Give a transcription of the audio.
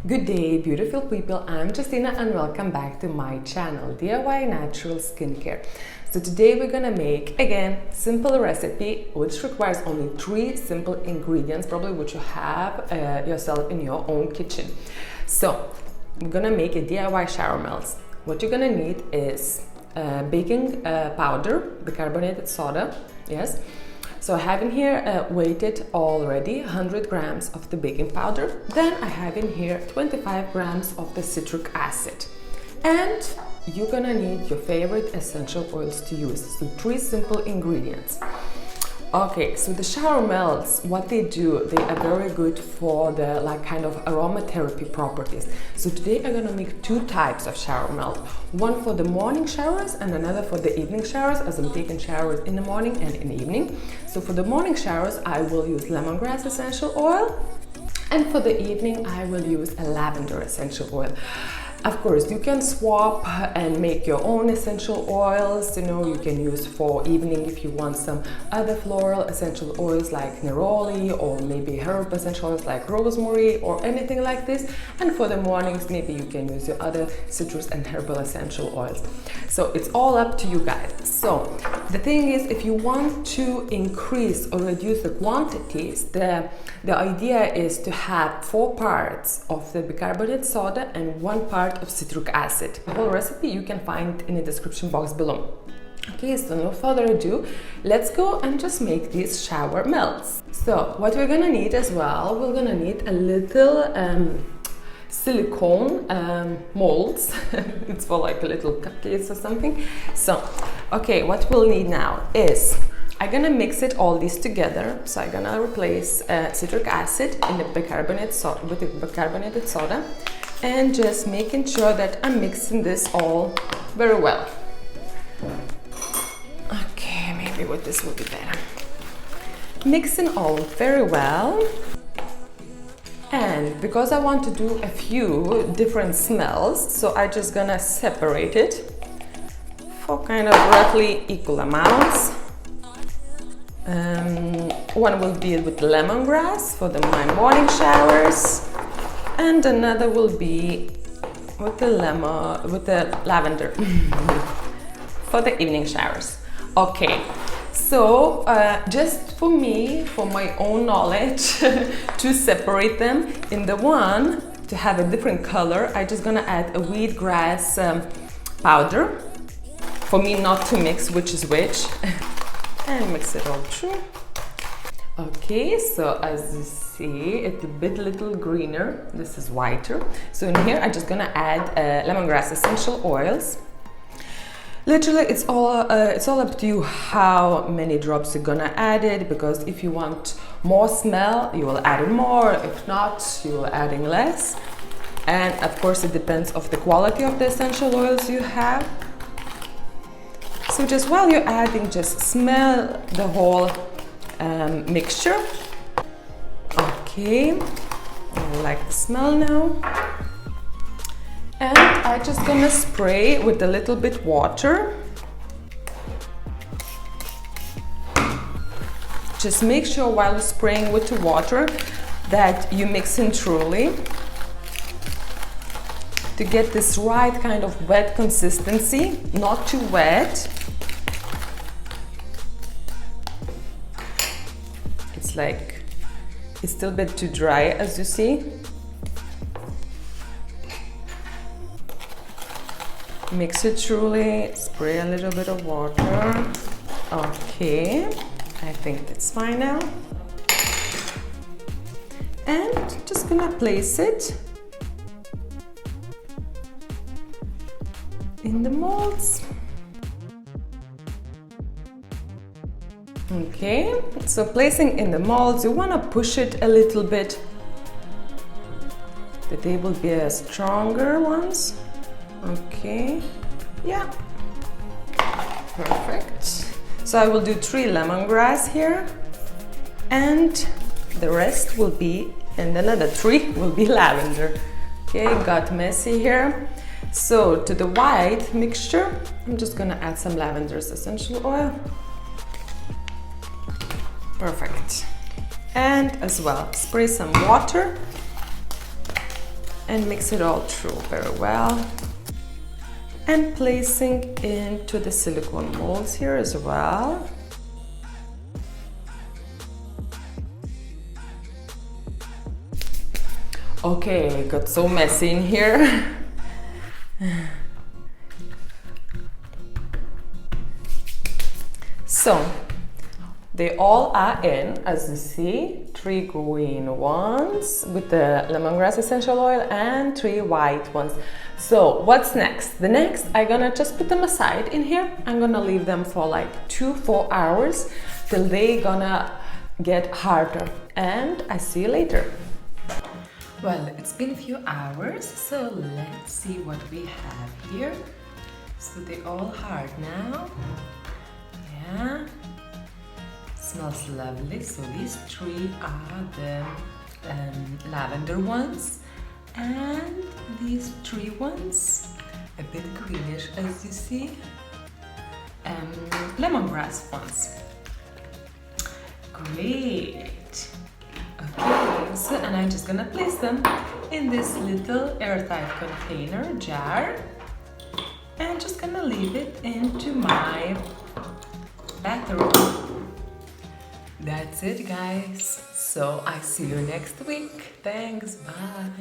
Good day, beautiful people. I'm Justina and welcome back to my channel, DIY Natural Skincare. So today we're gonna make, again, simple recipe which requires only 3 simple ingredients, probably which you have yourself in your own kitchen. So we're gonna make a DIY shower melts. What you're gonna need is baking powder, bicarbonate soda, yes. So I have in here weighted already 100 grams of the baking powder. Then I have in here 25 grams of the citric acid. And you're gonna need your favorite essential oils to use. So 3 simple ingredients. Okay, so the shower melts, what they do, they are very good for the kind of aromatherapy properties. So today I'm gonna make 2 types of shower melt. One for the morning showers and another for the evening showers, as I'm taking showers in the morning and in the evening. So for the morning showers, I will use lemongrass essential oil. And for the evening, I will use a lavender essential oil. Of course, you can swap and make your own essential oils. You know, you can use for evening if you want some other floral essential oils like neroli, or maybe herb essential oils like rosemary or anything like this. And for the mornings, maybe you can use your other citrus and herbal essential oils. So it's all up to you guys. So the thing is, if you want to increase or reduce the quantities, the idea is to have 4 parts of the bicarbonate soda and 1 part of citric acid. The whole recipe you can find in the description box below. Okay, so no further ado, let's go and just make these shower melts. So what we're gonna need as well, we're gonna need a little silicone molds. It's for like a little cupcakes or something. So okay, what we'll need now is I'm gonna mix it all these together. So I'm gonna replace citric acid in the bicarbonate soda with the bicarbonated soda, and just making sure that I'm mixing this all very well. Okay, maybe with this will be better. Mixing all very well. And because I want to do a few different smells, so I'm just gonna separate it for kind of roughly equal amounts. One will be with lemongrass for my morning showers, and another will be with the lavender for the evening showers. Okay, so just for me, for my own knowledge, to separate them in the one to have a different color, I'm just gonna add a wheatgrass powder for me not to mix which is which. And mix it all through. Okay, so as you see, it's a bit little greener. This is whiter. So in here, I'm just gonna add lemongrass essential oils. Literally, it's all up to you how many drops you're gonna add it, because if you want more smell, you will add in more. If not, you will adding less. And of course, it depends of the quality of the essential oils you have. So just while you're adding, just smell the whole mixture. Okay, I like the smell now. And I'm just gonna spray with a little bit water. Just make sure while you're spraying with the water that you mix in truly to get this right kind of wet consistency, not too wet. It's like, it's still a bit too dry, as you see. Mix it truly, spray a little bit of water. Okay, I think that's fine now. And just gonna place it in the molds. Okay, so placing in the molds, you want to push it a little bit, that they will be stronger ones. Okay, yeah, perfect. So I will do 3 lemongrass here, and the rest will be, and another 3 will be lavender. Okay, got messy here. So to the white mixture, I'm just gonna add some lavender's essential oil. Perfect. And as well, spray some water and mix it all through very well. And placing into the silicone molds here as well. Okay, it got so messy in here. So, they all are in, as you see, 3 green ones with the lemongrass essential oil and 3 white ones. So what's next? The next, I'm gonna just put them aside in here. I'm gonna leave them for like 2-4 hours till they gonna get harder. And I see you later. Well, it's been a few hours, so let's see what we have here. So they all hard now. Yeah. Smells lovely. So these 3 are the lavender ones, and these 3 ones, a bit greenish as you see, lemongrass ones. Great. Okay, so and I'm just gonna place them in this little airtight container jar, and just gonna leave it into my bathroom. That's it, guys. So I see you next week. Thanks. Bye.